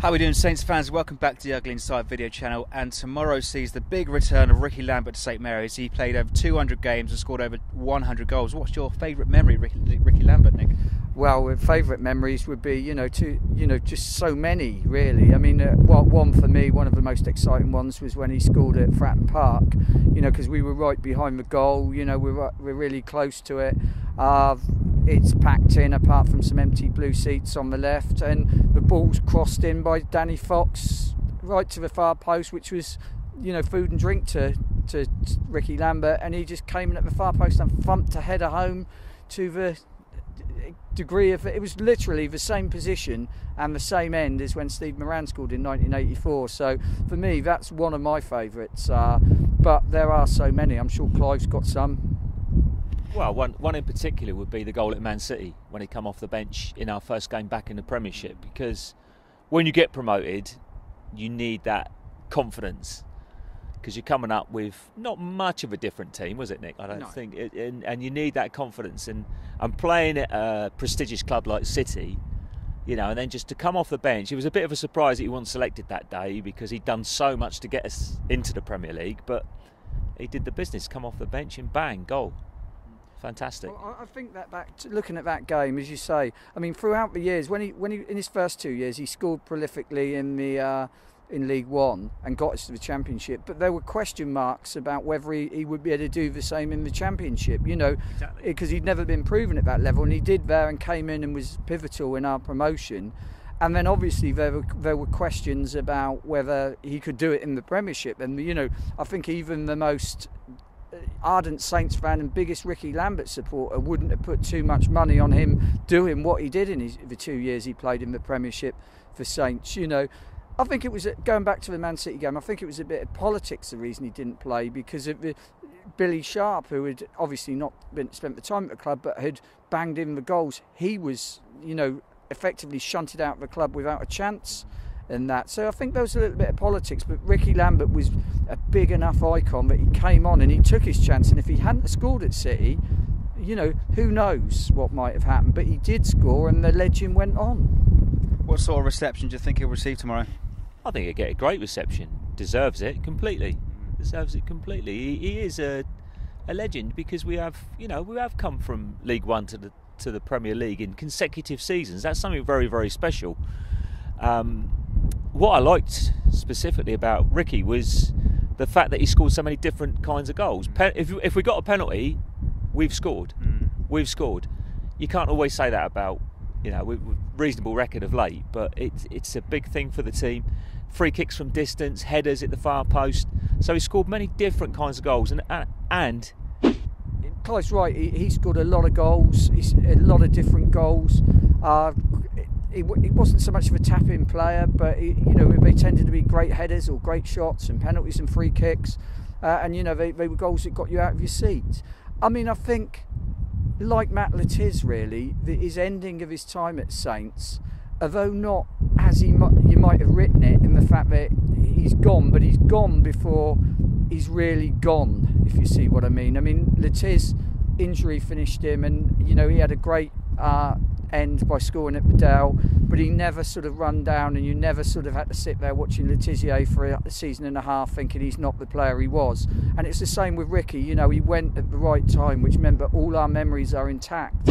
How are we doing, Saints fans? Welcome back to the Ugly Inside video channel, and tomorrow sees the big return of Rickie Lambert to St Mary's. He played over 200 games and scored over 100 goals. What's your favourite memory, Rickie Lambert, Nick? Well, favourite memories would be, just so many, really. I mean, one for me, one of the most exciting ones was when he scored at Fratton Park. Because we were right behind the goal. We're really close to it. It's packed in, apart from some empty blue seats on the left, and the ball's crossed in by Danny Fox right to the far post, which was, food and drink to Rickie Lambert, and he just came in at the far post and thumped a header home to the degree of it was literally the same position and the same end as when Steve Moran scored in 1984. So for me, that's one of my favourites. But there are so many. I'm sure Clive's got some. Well, one in particular would be the goal at Man City when he come off the bench in our first game back in the Premiership, because when you get promoted, you need that confidence, because you're coming up with not much of a different team, was it, Nick? I don't think, and you need that confidence, and playing at a prestigious club like City, and then just to come off the bench, it was a bit of a surprise that he wasn't selected that day, because he'd done so much to get us into the Premier League, but he did the business, come off the bench and bang, goal. Fantastic. Well, I think that looking at that game, as you say, I mean, throughout the years, when he in his first 2 years, he scored prolifically in League One and got us to the Championship. But there were question marks about whether he would be able to do the same in the Championship. Exactly. Because he'd never been proven at that level, and he did there and came in and was pivotal in our promotion. And then obviously there were questions about whether he could do it in the Premiership. And I think even the most ardent Saints fan and biggest Rickie Lambert supporter wouldn't have put too much money on him doing what he did in the 2 years he played in the Premiership for Saints. I think it was, going back to the Man City game, I think it was a bit of politics the reason he didn't play, because of Billy Sharp, who had obviously not spent the time at the club but had banged in the goals. He was effectively shunted out of the club without a chance. And that, so I think there was a little bit of politics, but Rickie Lambert was a big enough icon that he came on and he took his chance. And if he hadn't scored at City, who knows what might have happened. But he did score, and the legend went on. What sort of reception do you think he'll receive tomorrow? I think he'll get a great reception. Deserves it completely. Deserves it completely. He is a legend, because we have come from League One to the Premier League in consecutive seasons. That's something very, very special. What I liked specifically about Rickie was the fact that he scored so many different kinds of goals. If we got a penalty, we've scored. We've scored. You can't always say that about reasonable record of late, but it's a big thing for the team. Free kicks from distance, headers at the far post. So he scored many different kinds of goals, and Clive's right. He scored a lot of goals. A lot of different goals. He wasn't so much of a tap-in player, but they tended to be great headers or great shots and penalties and free kicks, and they were goals that got you out of your seat. I mean, I think, like Matt Lettiz, really, his ending of his time at Saints, although not as you might have written it, in the fact that he's gone, but he's gone before he's really gone, if you see what I mean. I mean, Lettiz injury finished him, and he had a great end by scoring at Bedell, but he never sort of run down, and you never sort of had to sit there watching Letizia for a season and a half thinking he's not the player he was. And it's the same with Rickie. He went at the right time, which meant that all our memories are intact.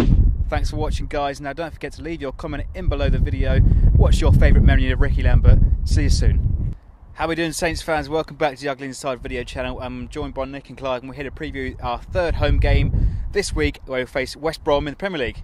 Thanks for watching, guys. Now don't forget to leave your comment in below the video. What's your favourite memory of Rickie Lambert? See you soon. How are we doing, Saints fans? Welcome back to the Ugly Inside video channel. I'm joined by Nick and Clive, and we're here to preview our third home game this week, where we face West Brom in the Premier League.